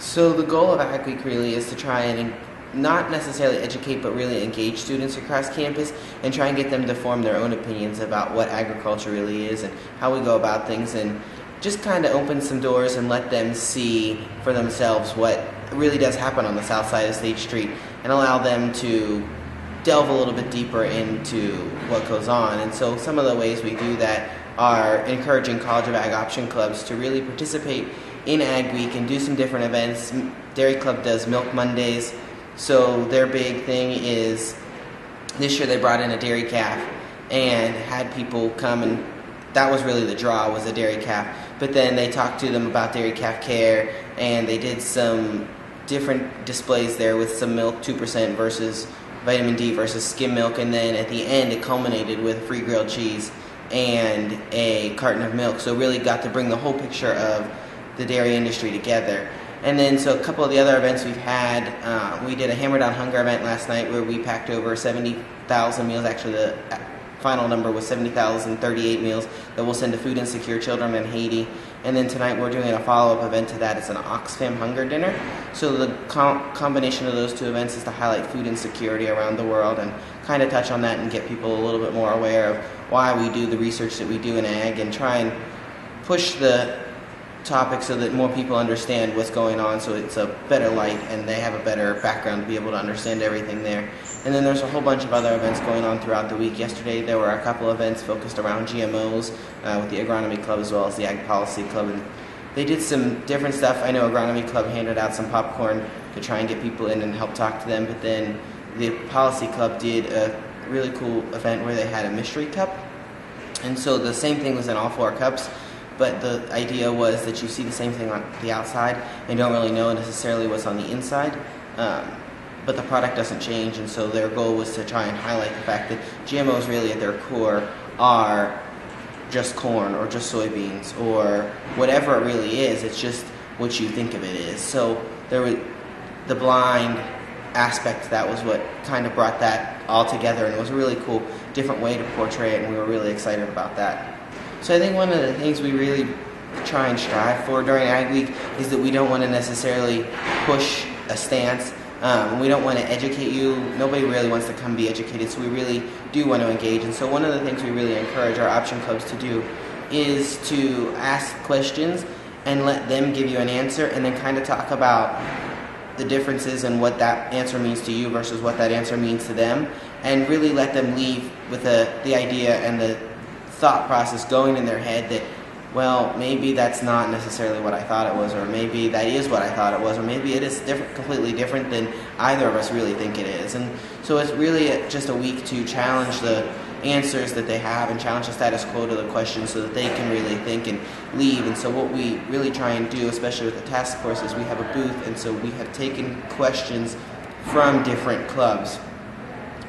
So the goal of Ag Week really is to try and not necessarily educate, but really engage students across campus and try and get them to form their own opinions about what agriculture really is and how we go about things, and just kind of open some doors and let them see for themselves what really does happen on the south side of State Street, and allow them to delve a little bit deeper into what goes on. And so some of the ways we do that are encouraging College of Ag option clubs to really participate in Ag Week and do some different events. Dairy Club does Milk Mondays, so their big thing is, this year they brought in a dairy calf and had people come, and that was really the draw, was a dairy calf. But then they talked to them about dairy calf care, and they did some different displays there with some milk, 2% versus vitamin D versus skim milk, and then at the end it culminated with free grilled cheese and a carton of milk. So really got to bring the whole picture of the dairy industry together. And then so a couple of the other events we've had, we did a Hammer Down Hunger event last night where we packed over 70,000 meals. Actually the final number was 70,038 meals that we'll send to food insecure children in Haiti. And then tonight we're doing a follow-up event to that. It's an Oxfam Hunger Dinner. So the combination of those two events is to highlight food insecurity around the world and kind of touch on that and get people a little bit more aware of why we do the research that we do in ag, and try and push the topic so that more people understand what's going on, so it's a better light and they have a better background to be able to understand everything there. And then there's a whole bunch of other events going on throughout the week. Yesterday there were a couple events focused around GMOs with the Agronomy Club as well as the Ag Policy Club, and they did some different stuff. I know Agronomy Club handed out some popcorn to try and get people in and help talk to them, but then the Policy Club did a really cool event where they had a mystery cup, and so the same thing was in all 4 cups. But the idea was that you see the same thing on the outside and don't really know necessarily what's on the inside. But the product doesn't change, and so their goal was to try and highlight the fact that GMOs really at their core are just corn or just soybeans or whatever it really is. It's just what you think of it is. So there was the blind aspect. That was what kind of brought that all together, and it was a really cool, different way to portray it, and we were really excited about that. So I think one of the things we really try and strive for during Ag Week is that we don't want to necessarily push a stance. We don't want to educate you. Nobody really wants to come be educated, so we really do want to engage. And so one of the things we really encourage our option clubs to do is to ask questions and let them give you an answer, and then kind of talk about the differences and what that answer means to you versus what that answer means to them, and really let them leave with the idea and the thought process going in their head that, well, maybe that's not necessarily what I thought it was, or maybe that is what I thought it was, or maybe it is completely different than either of us really think it is. And so it's really just a week to challenge the answers that they have and challenge the status quo to the questions so that they can really think and leave. And so what we really try and do, especially with the task force, is we have a booth, and so we have taken questions from different clubs.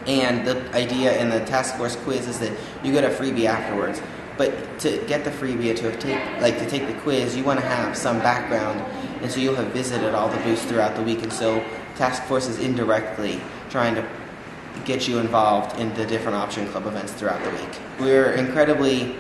And the idea in the task force quiz is that you get a freebie afterwards. But to get the freebie, to take the quiz, you want to have some background, and so you'll have visited all the booths throughout the week. And so task force is indirectly trying to get you involved in the different option club events throughout the week. We're incredibly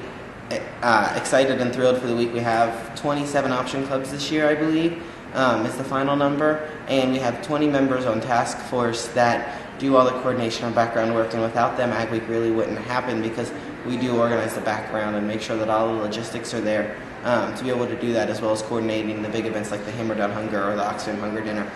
excited and thrilled for the week. We have 27 option clubs this year, I believe. It's the final number, and we have 20 members on task force that do all the coordination and background work, and without them Ag Week really wouldn't happen, because we do organize the background and make sure that all the logistics are there to be able to do that, as well as coordinating the big events like the Hammer Down Hunger or the Oxfam Hunger Dinner.